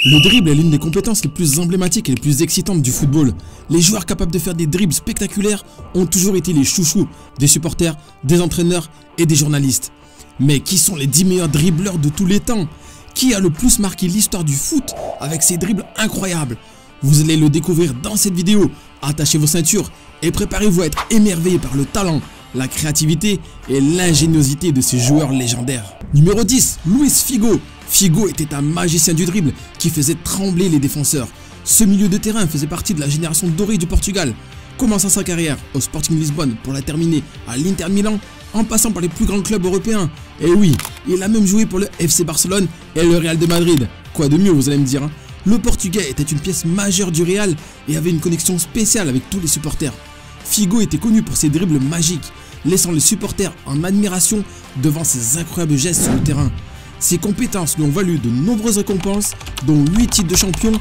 Le dribble est l'une des compétences les plus emblématiques et les plus excitantes du football. Les joueurs capables de faire des dribbles spectaculaires ont toujours été les chouchous des supporters, des entraîneurs et des journalistes. Mais qui sont les 10 meilleurs dribbleurs de tous les temps? Qui a le plus marqué l'histoire du foot avec ses dribbles incroyables? Vous allez le découvrir dans cette vidéo. Attachez vos ceintures et préparez-vous à être émerveillés par le talent, la créativité et l'ingéniosité de ces joueurs légendaires. Numéro 10, Luis Figo. Figo était un magicien du dribble qui faisait trembler les défenseurs. Ce milieu de terrain faisait partie de la génération dorée du Portugal. Commençant sa carrière au Sporting Lisbonne pour la terminer à l'Inter Milan, en passant par les plus grands clubs européens. Et oui, il a même joué pour le FC Barcelone et le Real de Madrid. Quoi de mieux, vous allez me dire, hein? Le Portugais était une pièce majeure du Real et avait une connexion spéciale avec tous les supporters. Figo était connu pour ses dribbles magiques, laissant les supporters en admiration devant ses incroyables gestes sur le terrain. Ses compétences lui ont valu de nombreuses récompenses, dont 8 titres de champion,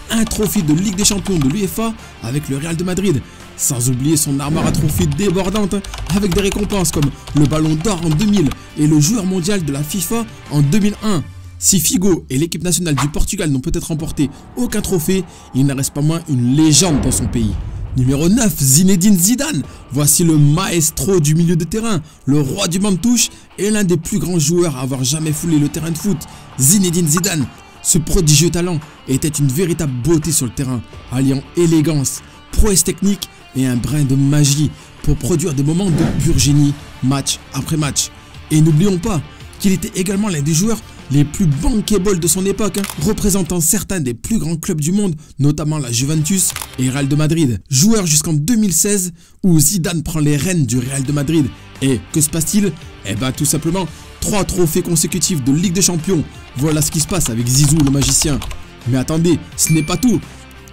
un trophée de Ligue des Champions de l'UEFA avec le Real de Madrid, sans oublier son armoire à trophées débordante avec des récompenses comme le Ballon d'Or en 2000 et le joueur mondial de la FIFA en 2001. Si Figo et l'équipe nationale du Portugal n'ont peut-être remporté aucun trophée, il n'en reste pas moins une légende dans son pays. Numéro 9, Zinedine Zidane. Voici le maestro du milieu de terrain, le roi du banc de touche et l'un des plus grands joueurs à avoir jamais foulé le terrain de foot. Zinedine Zidane, ce prodigieux talent était une véritable beauté sur le terrain, alliant élégance, prouesse technique et un brin de magie pour produire des moments de pur génie, match après match. Et n'oublions pas qu'il était également l'un des joueurs les plus bankable de son époque, représentant certains des plus grands clubs du monde, notamment la Juventus et Real de Madrid. Joueur jusqu'en 2016 où Zidane prend les rênes du Real de Madrid. Et que se passe-t-il? Eh ben tout simplement 3 trophées consécutifs de Ligue des Champions. Voilà ce qui se passe avec Zizou le magicien. Mais attendez, ce n'est pas tout.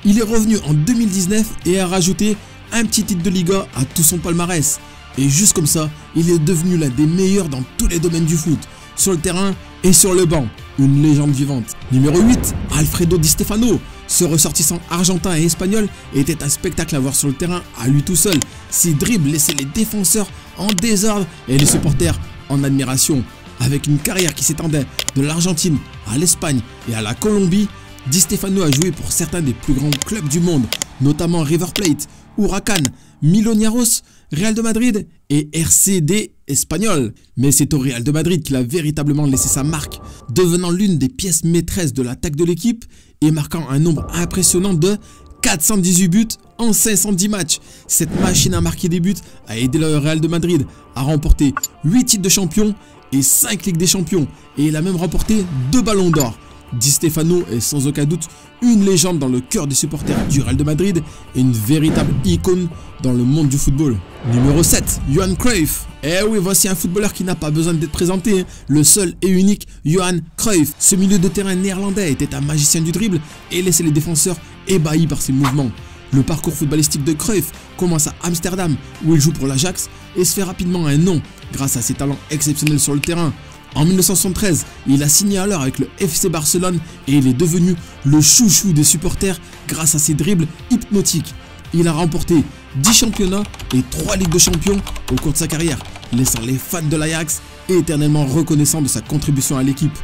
Il est revenu en 2019 et a rajouté un petit titre de Liga à tout son palmarès. Et juste comme ça, il est devenu l'un des meilleurs dans tous les domaines du foot, sur le terrain et sur le banc, une légende vivante. Numéro 8, Alfredo Di Stefano. Ce ressortissant argentin et espagnol était un spectacle à voir sur le terrain à lui tout seul. Ses dribbles laissaient les défenseurs en désordre et les supporters en admiration. Avec une carrière qui s'étendait de l'Argentine à l'Espagne et à la Colombie, Di Stefano a joué pour certains des plus grands clubs du monde, notamment River Plate, Huracan, Millonarios, Real de Madrid et RCD espagnol. Mais c'est au Real de Madrid qu'il a véritablement laissé sa marque, devenant l'une des pièces maîtresses de l'attaque de l'équipe et marquant un nombre impressionnant de 418 buts en 510 matchs. Cette machine à marquer des buts a aidé le Real de Madrid à remporter 8 titres de champion et 5 Ligues des Champions, et il a même remporté 2 ballons d'or. Di Stefano est sans aucun doute une légende dans le cœur des supporters du Real de Madrid et une véritable icône dans le monde du football. Numéro 7, Johan Cruyff. Eh oui, voici un footballeur qui n'a pas besoin d'être présenté, le seul et unique Johan Cruyff. Ce milieu de terrain néerlandais était un magicien du dribble et laissait les défenseurs ébahis par ses mouvements. Le parcours footballistique de Cruyff commence à Amsterdam où il joue pour l'Ajax et se fait rapidement un nom grâce à ses talents exceptionnels sur le terrain. En 1973, il a signé alors avec le FC Barcelone et il est devenu le chouchou des supporters grâce à ses dribbles hypnotiques. Il a remporté 10 championnats et 3 Ligues de Champions au cours de sa carrière, laissant les fans de l'Ajax éternellement reconnaissants de sa contribution à l'équipe.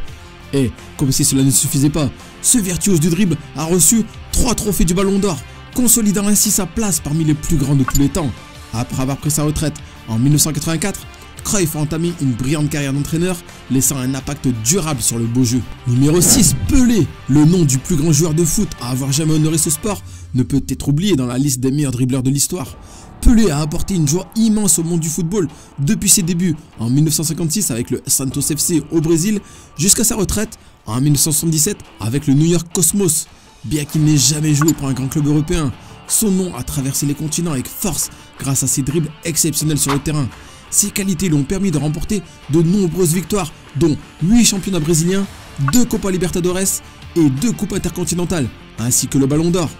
Et comme si cela ne suffisait pas, ce virtuose du dribble a reçu 3 trophées du Ballon d'Or, consolidant ainsi sa place parmi les plus grands de tous les temps. Après avoir pris sa retraite en 1984, Cruyff a entamé une brillante carrière d'entraîneur, laissant un impact durable sur le beau jeu. Numéro 6, Pelé. Le nom du plus grand joueur de foot à avoir jamais honoré ce sport ne peut être oublié dans la liste des meilleurs dribbleurs de l'histoire. Pelé a apporté une joie immense au monde du football depuis ses débuts en 1956 avec le Santos FC au Brésil jusqu'à sa retraite en 1977 avec le New York Cosmos. Bien qu'il n'ait jamais joué pour un grand club européen, son nom a traversé les continents avec force grâce à ses dribbles exceptionnels sur le terrain. Ses qualités lui ont permis de remporter de nombreuses victoires, dont 8 championnats brésiliens, 2 Copa Libertadores et 2 Coupes intercontinentales, ainsi que le Ballon d'Or.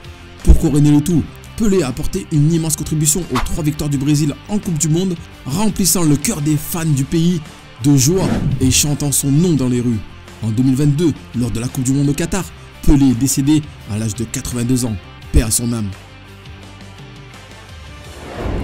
Pour couronner le tout, Pelé a apporté une immense contribution aux 3 victoires du Brésil en Coupe du Monde, remplissant le cœur des fans du pays de joie et chantant son nom dans les rues. En 2022, lors de la Coupe du Monde au Qatar, Pelé est décédé à l'âge de 82 ans. Paix à son âme.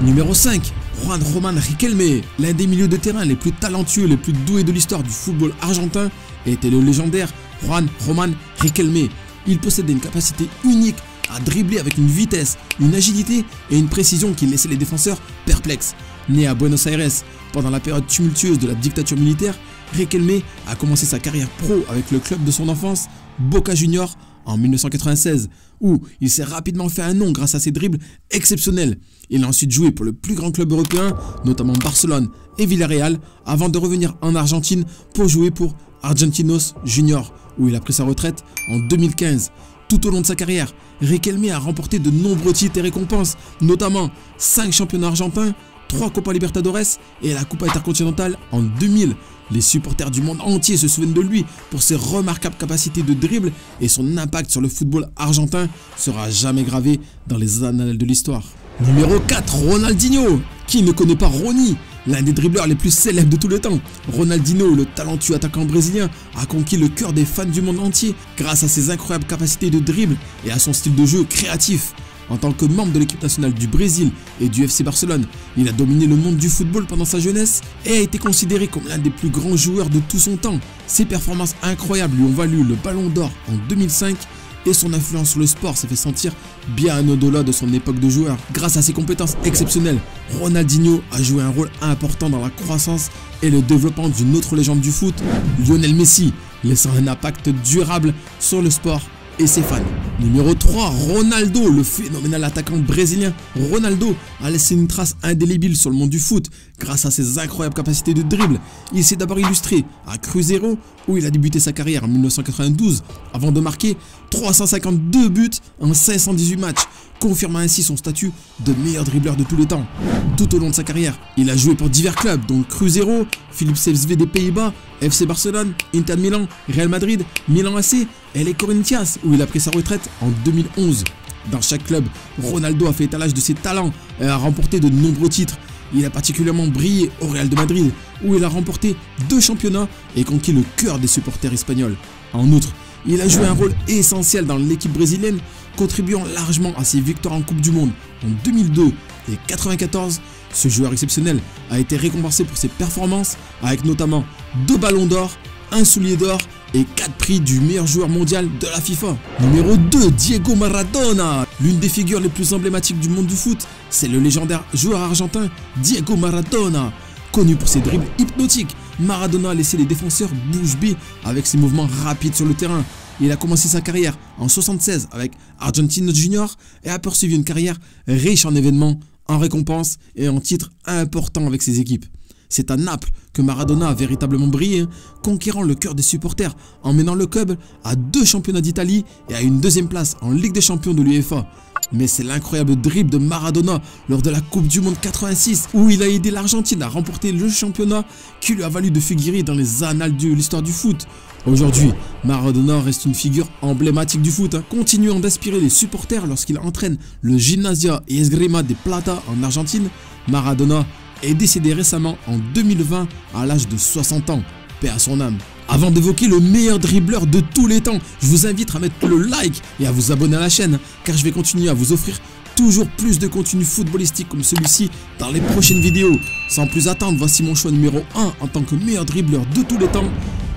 Numéro 5, Juan Román Riquelme, l'un des milieux de terrain les plus talentueux, les plus doués de l'histoire du football argentin, était le légendaire Juan Román Riquelme. il possédait une capacité unique à dribbler avec une vitesse, une agilité et une précision qui laissait les défenseurs perplexes. Né à Buenos Aires pendant la période tumultueuse de la dictature militaire, Riquelme a commencé sa carrière pro avec le club de son enfance, Boca Juniors, en 1996, où il s'est rapidement fait un nom grâce à ses dribbles exceptionnels. Il a ensuite joué pour le plus grand club européen, notamment Barcelone et Villarreal, avant de revenir en Argentine pour jouer pour Argentinos Juniors, où il a pris sa retraite en 2015. Tout au long de sa carrière, Riquelme a remporté de nombreux titres et récompenses, notamment 5 championnats argentins, 3 Copa Libertadores et la Copa Intercontinentale en 2000. Les supporters du monde entier se souviennent de lui pour ses remarquables capacités de dribble et son impact sur le football argentin sera jamais gravé dans les annales de l'histoire. Numéro 4, Ronaldinho. Qui ne connaît pas Rony, l'un des dribbleurs les plus célèbres de tous les temps? Ronaldinho, le talentueux attaquant brésilien, a conquis le cœur des fans du monde entier grâce à ses incroyables capacités de dribble et à son style de jeu créatif. En tant que membre de l'équipe nationale du Brésil et du FC Barcelone, il a dominé le monde du football pendant sa jeunesse et a été considéré comme l'un des plus grands joueurs de tout son temps. Ses performances incroyables lui ont valu le Ballon d'Or en 2005 et son influence sur le sport s'est fait sentir bien au-delà de son époque de joueur. Grâce à ses compétences exceptionnelles, Ronaldinho a joué un rôle important dans la croissance et le développement d'une autre légende du foot, Lionel Messi, laissant un impact durable sur le sport et ses fans. Numéro 3, Ronaldo, le phénoménal attaquant brésilien. Ronaldo a laissé une trace indélébile sur le monde du foot grâce à ses incroyables capacités de dribble. Il s'est d'abord illustré à Cruzeiro où il a débuté sa carrière en 1992 avant de marquer 352 buts en 518 matchs, confirmant ainsi son statut de meilleur dribbleur de tous les temps. Tout au long de sa carrière, il a joué pour divers clubs dont Cruzeiro, Philips CSV des Pays-Bas, FC Barcelone, Inter Milan, Real Madrid, Milan AC et les Corinthians où il a pris sa retraite en 2011. Dans chaque club, Ronaldo a fait étalage de ses talents et a remporté de nombreux titres. Il a particulièrement brillé au Real de Madrid où il a remporté 2 championnats et conquis le cœur des supporters espagnols. En outre, il a joué un rôle essentiel dans l'équipe brésilienne, contribuant largement à ses victoires en Coupe du Monde en 2002 et 1994. Ce joueur exceptionnel a été récompensé pour ses performances avec notamment 2 ballons d'or, 1 soulier d'or et 4 prix du meilleur joueur mondial de la FIFA. Numéro 2, Diego Maradona. L'une des figures les plus emblématiques du monde du foot, c'est le légendaire joueur argentin Diego Maradona. Connu pour ses dribbles hypnotiques, Maradona a laissé les défenseurs bouche bée avec ses mouvements rapides sur le terrain. Il a commencé sa carrière en 1976 avec Argentinos Juniors et a poursuivi une carrière riche en événements, en récompenses et en titres importants avec ses équipes. C'est à Naples que Maradona a véritablement brillé, conquérant le cœur des supporters en menant le club à 2 championnats d'Italie et à une 2e place en Ligue des Champions de l'UEFA. Mais c'est l'incroyable dribble de Maradona lors de la Coupe du Monde 86 où il a aidé l'Argentine à remporter le championnat qui lui a valu de figurer dans les annales de l'histoire du foot. Aujourd'hui, Maradona reste une figure emblématique du foot, continuant d'inspirer les supporters lorsqu'il entraîne le Gimnasia et Esgrima de Plata en Argentine. Maradona est décédé récemment en 2020 à l'âge de 60 ans. Paix à son âme. Avant d'évoquer le meilleur dribbleur de tous les temps, je vous invite à mettre le like et à vous abonner à la chaîne car je vais continuer à vous offrir toujours plus de contenu footballistique comme celui-ci dans les prochaines vidéos. Sans plus attendre, voici mon choix numéro 1 en tant que meilleur dribbleur de tous les temps,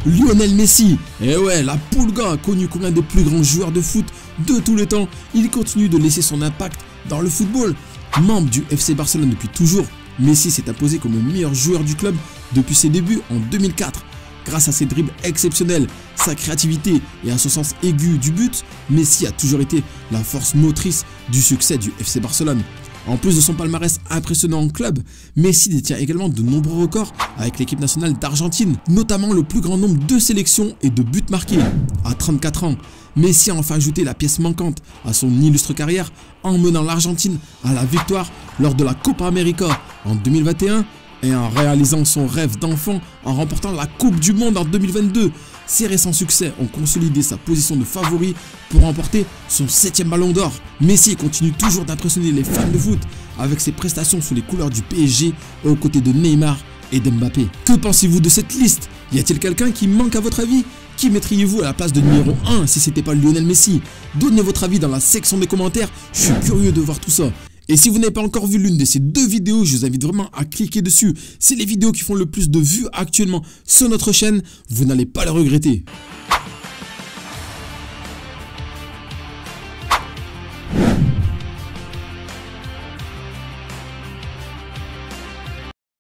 Lionel Messi. Et ouais, la Pulga, connu comme l'un des plus grands joueurs de foot de tous les temps, il continue de laisser son impact dans le football. Membre du FC Barcelone depuis toujours, Messi s'est imposé comme le meilleur joueur du club depuis ses débuts en 2004. Grâce à ses dribbles exceptionnels, sa créativité et à son sens aigu du but, Messi a toujours été la force motrice du succès du FC Barcelone. En plus de son palmarès impressionnant en club, Messi détient également de nombreux records avec l'équipe nationale d'Argentine, notamment le plus grand nombre de sélections et de buts marqués. À 34 ans, Messi a enfin ajouté la pièce manquante à son illustre carrière en menant l'Argentine à la victoire lors de la Copa América en 2021 et en réalisant son rêve d'enfant en remportant la Coupe du Monde en 2022. Ses récents succès ont consolidé sa position de favori pour remporter son 7e ballon d'or. Messi continue toujours d'impressionner les fans de foot avec ses prestations sous les couleurs du PSG aux côtés de Neymar et d'Mbappé. Que pensez-vous de cette liste? Y a-t-il quelqu'un qui manque à votre avis? Qui mettriez-vous à la place de numéro 1 si c'était pas Lionel Messi? Donnez votre avis dans la section des commentaires, je suis curieux de voir tout ça. Et si vous n'avez pas encore vu l'une de ces 2 vidéos, je vous invite vraiment à cliquer dessus. C'est les vidéos qui font le plus de vues actuellement sur notre chaîne, vous n'allez pas le regretter.